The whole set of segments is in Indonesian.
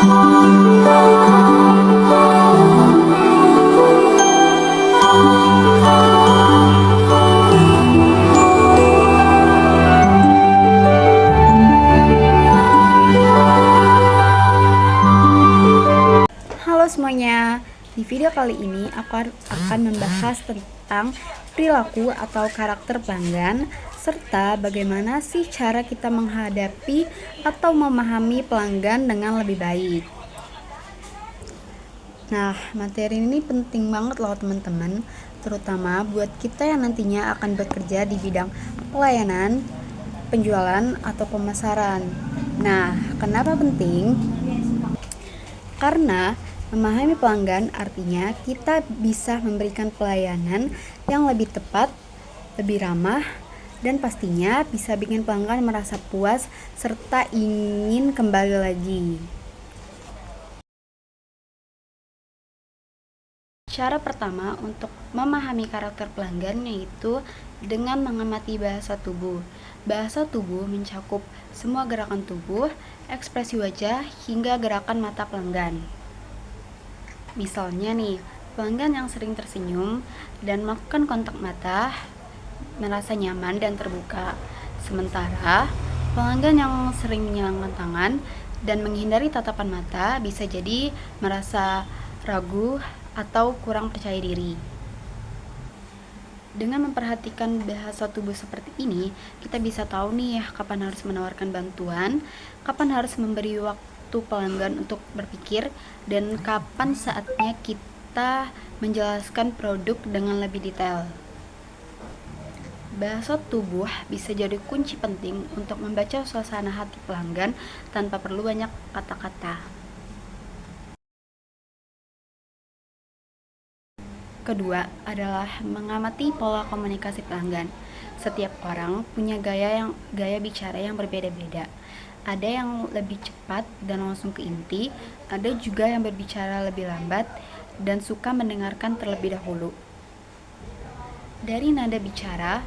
Halo semuanya, di video kali ini aku akan membahas tentang perilaku atau karakter pelanggan serta bagaimana sih cara kita menghadapi atau memahami pelanggan dengan lebih baik. Nah, materi ini penting banget loh teman-teman, terutama buat kita yang nantinya akan bekerja di bidang pelayanan, penjualan, atau pemasaran. Nah, kenapa penting? Karena memahami pelanggan artinya kita bisa memberikan pelayanan yang lebih tepat, lebih ramah, dan pastinya bisa bikin pelanggan merasa puas serta ingin kembali lagi. Cara pertama untuk memahami karakter pelanggan yaitu dengan mengamati bahasa tubuh. Bahasa tubuh mencakup semua gerakan tubuh, ekspresi wajah, hingga gerakan mata pelanggan. Misalnya nih, pelanggan yang sering tersenyum dan melakukan kontak mata merasa nyaman dan terbuka. Sementara, pelanggan yang sering menyilangkan tangan dan menghindari tatapan mata bisa jadi merasa ragu atau kurang percaya diri. Dengan memperhatikan bahasa tubuh seperti ini, kita bisa tahu nih ya kapan harus menawarkan bantuan, kapan harus memberi waktu pelanggan untuk berpikir, dan kapan saatnya kita menjelaskan produk dengan lebih detail. Bahasa tubuh bisa jadi kunci penting untuk membaca suasana hati pelanggan tanpa perlu banyak kata-kata. Kedua adalah mengamati pola komunikasi pelanggan. Setiap orang punya gaya bicara yang berbeda-beda. Ada yang lebih cepat dan langsung ke inti, ada juga yang berbicara lebih lambat dan suka mendengarkan terlebih dahulu. Dari nada bicara,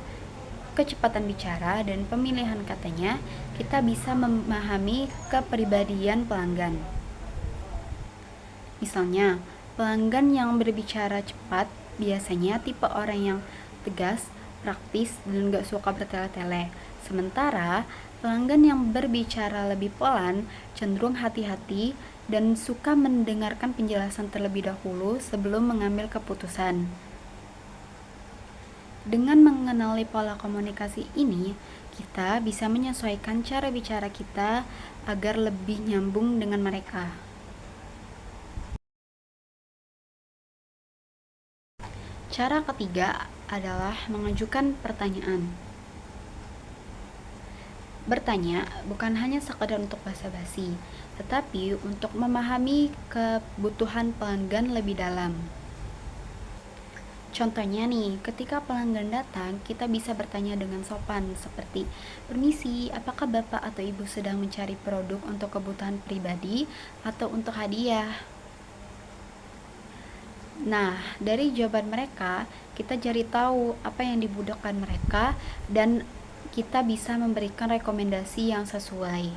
kecepatan bicara, dan pemilihan katanya, kita bisa memahami kepribadian pelanggan. Misalnya, pelanggan yang berbicara cepat biasanya tipe orang yang tegas, praktis, dan gak suka bertele-tele. Sementara, pelanggan yang berbicara lebih pelan cenderung hati-hati dan suka mendengarkan penjelasan terlebih dahulu sebelum mengambil keputusan. Dengan mengenali pola komunikasi ini, kita bisa menyesuaikan cara bicara kita agar lebih nyambung dengan mereka. Cara ketiga adalah mengajukan pertanyaan. Bertanya bukan hanya sekadar untuk basa-basi, tetapi untuk memahami kebutuhan pelanggan lebih dalam. Contohnya nih, ketika pelanggan datang, kita bisa bertanya dengan sopan seperti, "Permisi, apakah Bapak atau Ibu sedang mencari produk untuk kebutuhan pribadi atau untuk hadiah?" Nah, dari jawaban mereka, kita jadi tahu apa yang dibutuhkan mereka dan kita bisa memberikan rekomendasi yang sesuai.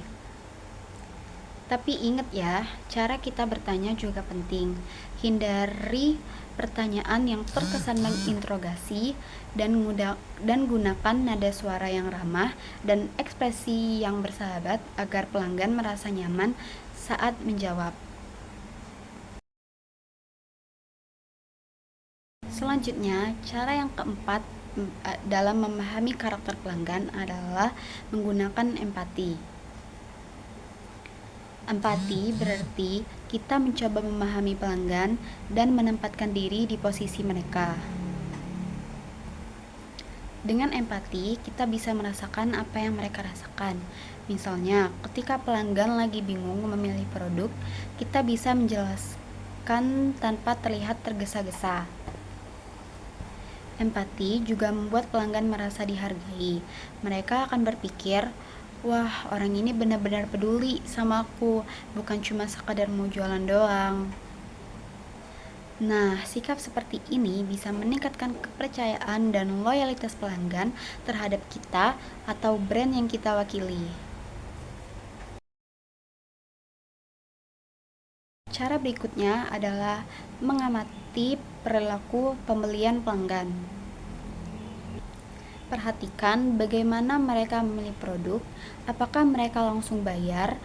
Tapi ingat ya, cara kita bertanya juga penting. Hindari pertanyaan yang terkesan menginterogasi dan gunakan nada suara yang ramah dan ekspresi yang bersahabat agar pelanggan merasa nyaman saat menjawab. Selanjutnya, cara yang keempat dalam memahami karakter pelanggan adalah menggunakan empati. Empati berarti kita mencoba memahami pelanggan dan menempatkan diri di posisi mereka. Dengan empati, kita bisa merasakan apa yang mereka rasakan. Misalnya, ketika pelanggan lagi bingung memilih produk, kita bisa menjelaskan tanpa terlihat tergesa-gesa. Empati juga membuat pelanggan merasa dihargai. Mereka akan berpikir, "Wah, orang ini benar-benar peduli sama aku, bukan cuma sekadar mau jualan doang." Nah, sikap seperti ini bisa meningkatkan kepercayaan dan loyalitas pelanggan terhadap kita atau brand yang kita wakili. Cara berikutnya adalah mengamati perilaku pembelian pelanggan. Perhatikan bagaimana mereka memilih produk, apakah mereka langsung bayar,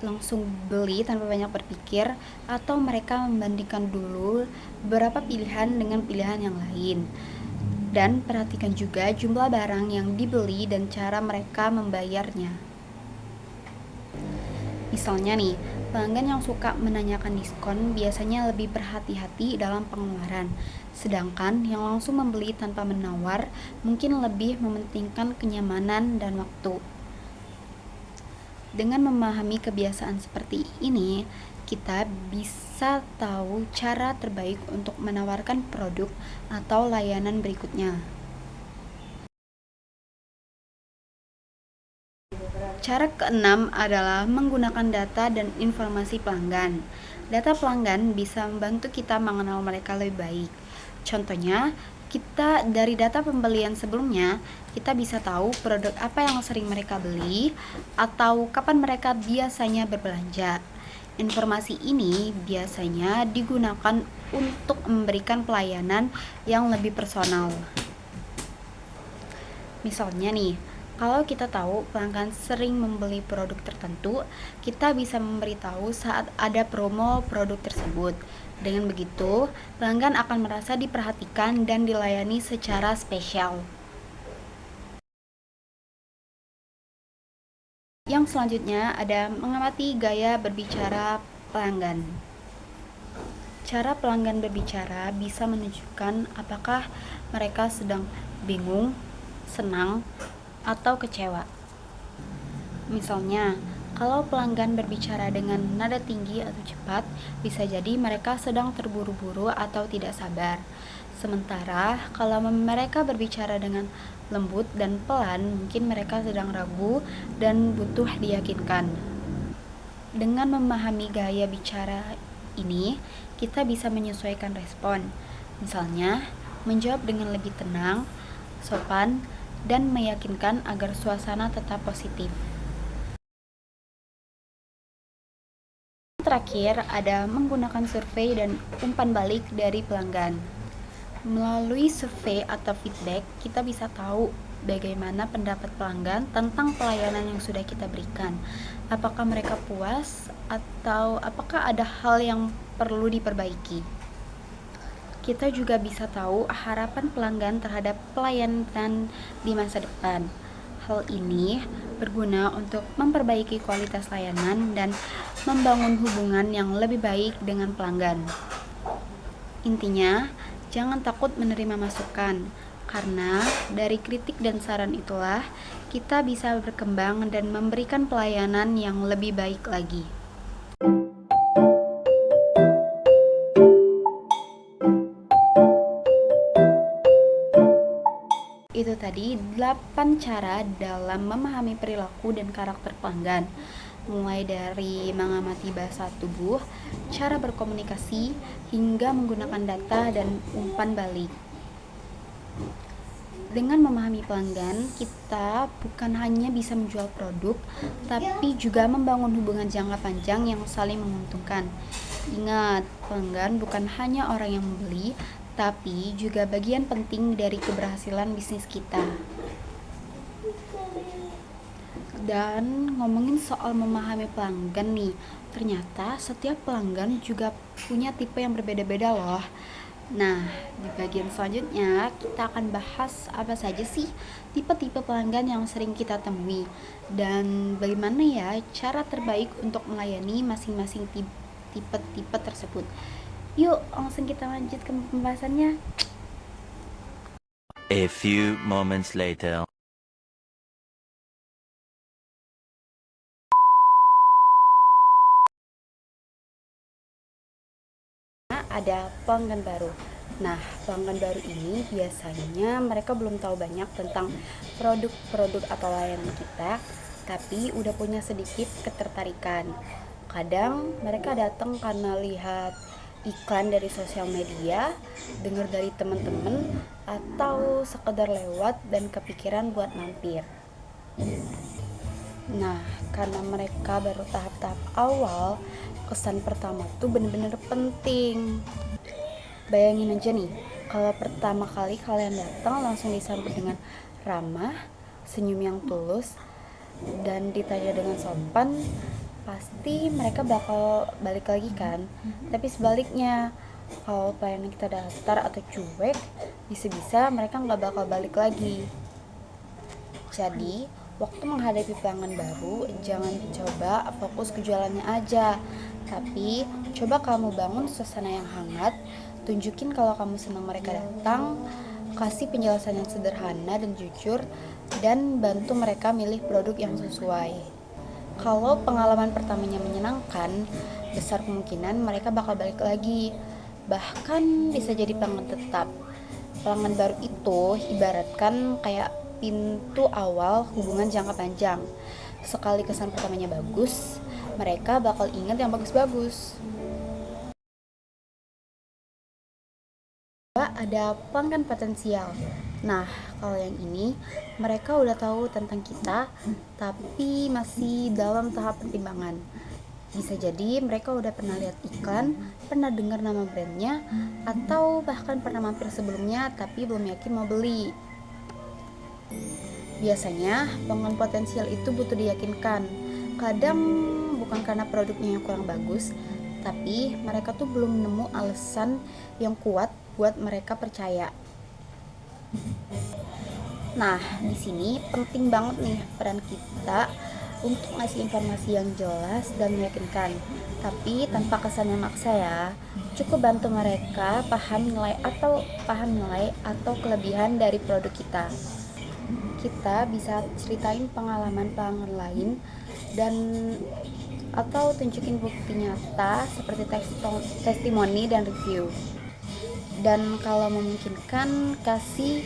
langsung beli tanpa banyak berpikir, atau mereka membandingkan dulu beberapa pilihan dengan pilihan yang lain. Dan perhatikan juga jumlah barang yang dibeli dan cara mereka membayarnya. Misalnya nih, pelanggan yang suka menanyakan diskon biasanya lebih berhati-hati dalam pengeluaran, sedangkan yang langsung membeli tanpa menawar mungkin lebih mementingkan kenyamanan dan waktu. Dengan memahami kebiasaan seperti ini, kita bisa tahu cara terbaik untuk menawarkan produk atau layanan berikutnya. Cara keenam adalah menggunakan data dan informasi pelanggan. Data pelanggan bisa membantu kita mengenal mereka lebih baik. Contohnya, kita dari data pembelian sebelumnya, kita bisa tahu produk apa yang sering mereka beli atau kapan mereka biasanya berbelanja. Informasi ini biasanya digunakan untuk memberikan pelayanan yang lebih personal. Misalnya nih, kalau kita tahu pelanggan sering membeli produk tertentu, kita bisa memberitahu saat ada promo produk tersebut. Dengan begitu, pelanggan akan merasa diperhatikan dan dilayani secara spesial. Yang selanjutnya ada mengamati gaya berbicara pelanggan. Cara pelanggan berbicara bisa menunjukkan apakah mereka sedang bingung, senang, atau kecewa. Misalnya, kalau pelanggan berbicara dengan nada tinggi atau cepat, bisa jadi mereka sedang terburu-buru atau tidak sabar. Sementara, kalau mereka berbicara dengan lembut dan pelan, mungkin mereka sedang ragu dan butuh diyakinkan. Dengan memahami gaya bicara ini, kita bisa menyesuaikan respon. Misalnya, menjawab dengan lebih tenang, sopan, dan meyakinkan agar suasana tetap positif. Terakhir, ada menggunakan survei dan umpan balik dari pelanggan. Melalui survei atau feedback, kita bisa tahu bagaimana pendapat pelanggan tentang pelayanan yang sudah kita berikan. Apakah mereka puas atau apakah ada hal yang perlu diperbaiki? Kita juga bisa tahu harapan pelanggan terhadap pelayanan di masa depan. Hal ini berguna untuk memperbaiki kualitas layanan dan membangun hubungan yang lebih baik dengan pelanggan. Intinya, jangan takut menerima masukan, karena dari kritik dan saran itulah kita bisa berkembang dan memberikan pelayanan yang lebih baik lagi. Itu tadi 8 cara dalam memahami perilaku dan karakter pelanggan, mulai dari mengamati bahasa tubuh, cara berkomunikasi, hingga menggunakan data dan umpan balik. Dengan memahami pelanggan, kita bukan hanya bisa menjual produk, tapi juga membangun hubungan jangka panjang yang saling menguntungkan. Ingat, pelanggan bukan hanya orang yang membeli, tapi juga bagian penting dari keberhasilan bisnis kita. Dan ngomongin soal memahami pelanggan nih, ternyata setiap pelanggan juga punya tipe yang berbeda-beda loh. Nah, di bagian selanjutnya kita akan bahas apa saja sih tipe-tipe pelanggan yang sering kita temui dan bagaimana ya cara terbaik untuk melayani masing-masing tipe-tipe tersebut. Yuk, langsung kita lanjut ke pembahasannya. A few moments later. Ada pelanggan baru. Nah, pelanggan baru ini biasanya mereka belum tahu banyak tentang produk-produk atau layanan kita, tapi udah punya sedikit ketertarikan. Kadang mereka datang karena lihat iklan dari sosial media, dengar dari teman-teman, atau sekedar lewat dan kepikiran buat mampir. Nah, karena mereka baru tahap-tahap awal, kesan pertama tuh bener-bener penting. Bayangin aja nih, kalau pertama kali kalian datang langsung disambut dengan ramah, senyum yang tulus, dan ditanya dengan sopan, pasti mereka bakal balik lagi kan. Tapi sebaliknya, kalau pelayanan kita datar atau cuek, bisa-bisa mereka nggak bakal balik lagi. Jadi, waktu menghadapi pelanggan baru, jangan coba fokus ke jualannya aja, tapi coba kamu bangun suasana yang hangat, tunjukin kalau kamu senang mereka datang, kasih penjelasan yang sederhana dan jujur, dan bantu mereka milih produk yang sesuai. Kalau pengalaman pertamanya menyenangkan, besar kemungkinan mereka bakal balik lagi. Bahkan bisa jadi pelanggan tetap. Pelanggan baru itu ibaratkan kayak pintu awal hubungan jangka panjang. Sekali kesan pertamanya bagus, mereka bakal ingat yang bagus-bagus. Ada pelanggan potensial. Nah, kalau yang ini mereka udah tahu tentang kita, tapi masih dalam tahap pertimbangan. Bisa jadi mereka udah pernah lihat iklan, pernah dengar nama brandnya, atau bahkan pernah mampir sebelumnya tapi belum yakin mau beli. Biasanya pelanggan potensial itu butuh diyakinkan. Kadang bukan karena produknya yang kurang bagus, tapi mereka tuh belum nemu alasan yang kuat buat mereka percaya. Nah, di sini penting banget nih peran kita untuk ngasih informasi yang jelas dan meyakinkan, tapi tanpa kesan yang maksa ya. Cukup bantu mereka paham nilai atau kelebihan dari produk kita. Kita bisa ceritain pengalaman pelanggan lain dan atau tunjukin bukti nyata seperti testimoni dan review. Dan kalau memungkinkan kasih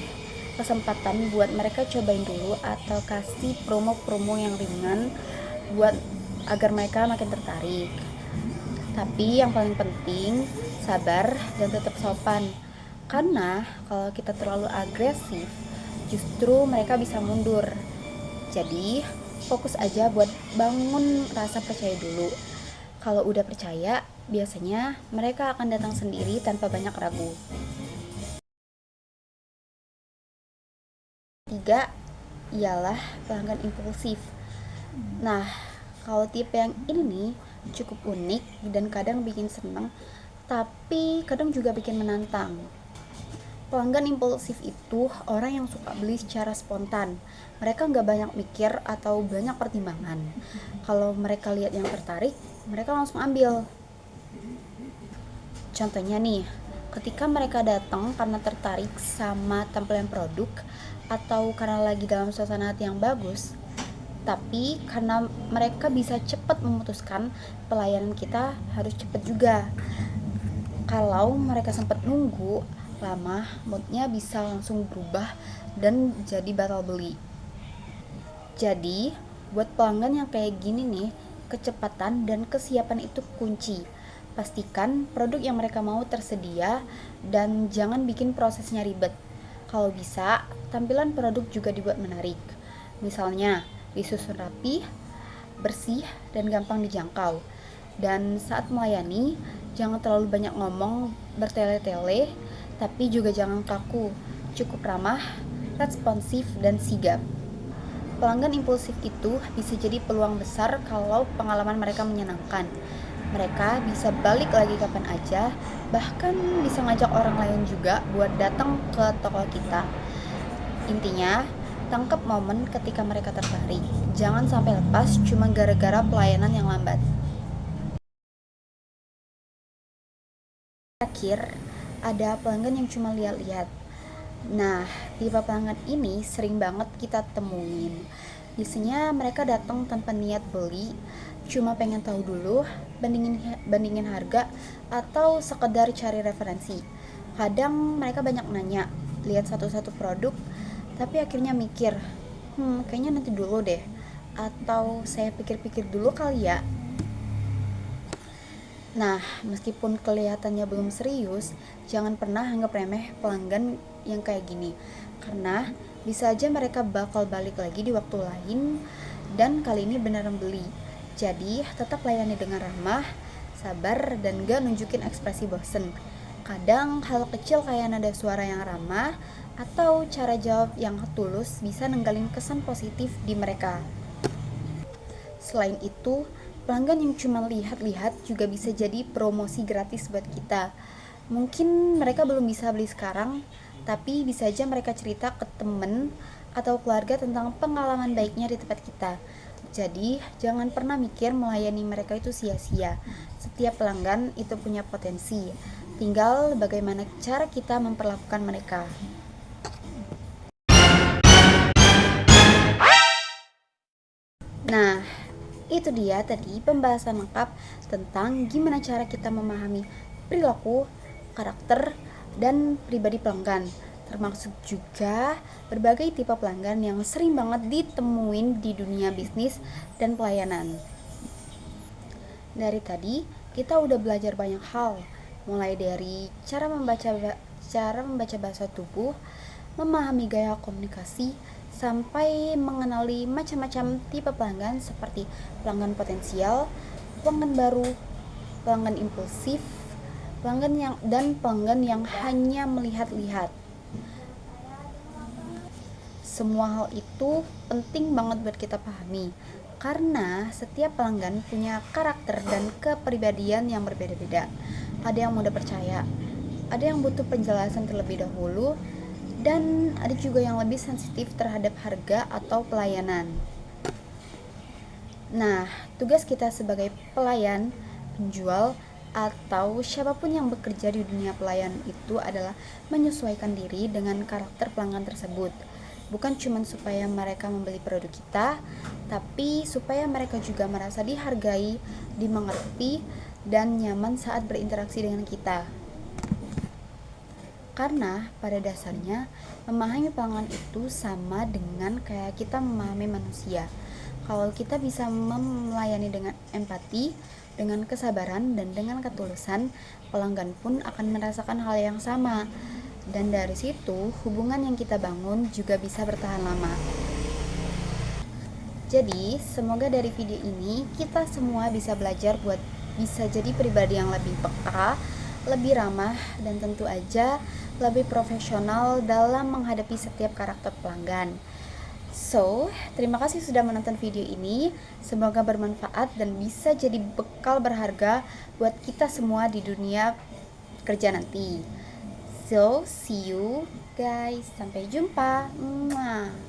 kesempatan buat mereka cobain dulu atau kasih promo-promo yang ringan buat agar mereka makin tertarik. Tapi yang paling penting sabar dan tetap sopan, karena kalau kita terlalu agresif justru mereka bisa mundur. Jadi fokus aja buat bangun rasa percaya dulu. Kalau udah percaya, biasanya mereka akan datang sendiri tanpa banyak ragu. 3 ialah pelanggan impulsif. Nah, kalau tipe yang ini nih cukup unik dan kadang bikin senang, tapi kadang juga bikin menantang. Pelanggan impulsif itu orang yang suka beli secara spontan. Mereka nggak banyak mikir atau banyak pertimbangan. Kalau mereka lihat yang tertarik, mereka langsung ambil. Contohnya nih, ketika mereka datang karena tertarik sama tampilan produk atau karena lagi dalam suasana hati yang bagus, tapi karena mereka bisa cepat memutuskan, pelayanan kita harus cepat juga. Kalau mereka sempat nunggu lama, moodnya bisa langsung berubah dan jadi batal beli. Jadi, buat pelanggan yang kayak gini nih, kecepatan dan kesiapan itu kunci. Pastikan produk yang mereka mau tersedia dan jangan bikin prosesnya ribet. Kalau bisa, tampilan produk juga dibuat menarik. Misalnya, disusun rapi, bersih, dan gampang dijangkau. Dan saat melayani, jangan terlalu banyak ngomong bertele-tele, tapi juga jangan kaku, cukup ramah, responsif, dan sigap. Pelanggan impulsif itu bisa jadi peluang besar kalau pengalaman mereka menyenangkan. Mereka bisa balik lagi kapan aja, bahkan bisa ngajak orang lain juga buat datang ke toko kita. Intinya, tangkap momen ketika mereka tertarik. Jangan sampai lepas cuma gara-gara pelayanan yang lambat. Terakhir, ada pelanggan yang cuma lihat-lihat. Nah, tipe pelanggan ini sering banget kita temuin. Biasanya mereka datang tanpa niat beli, cuma pengen tahu dulu, bandingin harga, atau sekedar cari referensi. Kadang mereka banyak nanya, lihat satu-satu produk, tapi akhirnya mikir, kayaknya nanti dulu deh, atau saya pikir-pikir dulu kali ya. Nah, meskipun kelihatannya belum serius, jangan pernah anggap remeh pelanggan yang kayak gini. Karena bisa aja mereka bakal balik lagi di waktu lain dan kali ini beneran beli. Jadi, tetap layani dengan ramah, sabar, dan gak nunjukin ekspresi bosen. Kadang hal kecil kayak nada suara yang ramah atau cara jawab yang tulus bisa ninggalin kesan positif di mereka. Selain itu, pelanggan yang cuma lihat-lihat juga bisa jadi promosi gratis buat kita. Mungkin mereka belum bisa beli sekarang, tapi bisa aja mereka cerita ke temen atau keluarga tentang pengalaman baiknya di tempat kita. Jadi, jangan pernah mikir melayani mereka itu sia-sia. Setiap pelanggan itu punya potensi. Tinggal bagaimana cara kita memperlakukan mereka. Nah, itu dia tadi pembahasan lengkap tentang gimana cara kita memahami perilaku, karakter, dan pribadi pelanggan. Termasuk juga berbagai tipe pelanggan yang sering banget ditemuin di dunia bisnis dan pelayanan. Dari tadi kita udah belajar banyak hal, mulai dari cara membaca bahasa tubuh, memahami gaya komunikasi, sampai mengenali macam-macam tipe pelanggan seperti pelanggan potensial, pelanggan baru, pelanggan impulsif, pelanggan yang hanya melihat-lihat. Semua hal itu penting banget buat kita pahami, karena setiap pelanggan punya karakter dan kepribadian yang berbeda-beda. Ada yang mudah percaya, ada yang butuh penjelasan terlebih dahulu, dan ada juga yang lebih sensitif terhadap harga atau pelayanan. Nah, tugas kita sebagai pelayan, penjual, atau siapapun yang bekerja di dunia pelayanan itu adalah menyesuaikan diri dengan karakter pelanggan tersebut. Bukan cuma supaya mereka membeli produk kita, tapi supaya mereka juga merasa dihargai, dimengerti, dan nyaman saat berinteraksi dengan kita. Karena pada dasarnya memahami pelanggan itu sama dengan kayak kita memahami manusia. Kalau kita bisa melayani dengan empati, dengan kesabaran, dan dengan ketulusan, pelanggan pun akan merasakan hal yang sama. Dan dari situ, hubungan yang kita bangun juga bisa bertahan lama. Jadi, semoga dari video ini kita semua bisa belajar buat bisa jadi pribadi yang lebih peka, lebih ramah, dan tentu aja lebih profesional dalam menghadapi setiap karakter pelanggan. So, terima kasih sudah menonton video ini. Semoga bermanfaat dan bisa jadi bekal berharga buat kita semua di dunia kerja nanti. So, see you guys. Sampai jumpa. Mwah.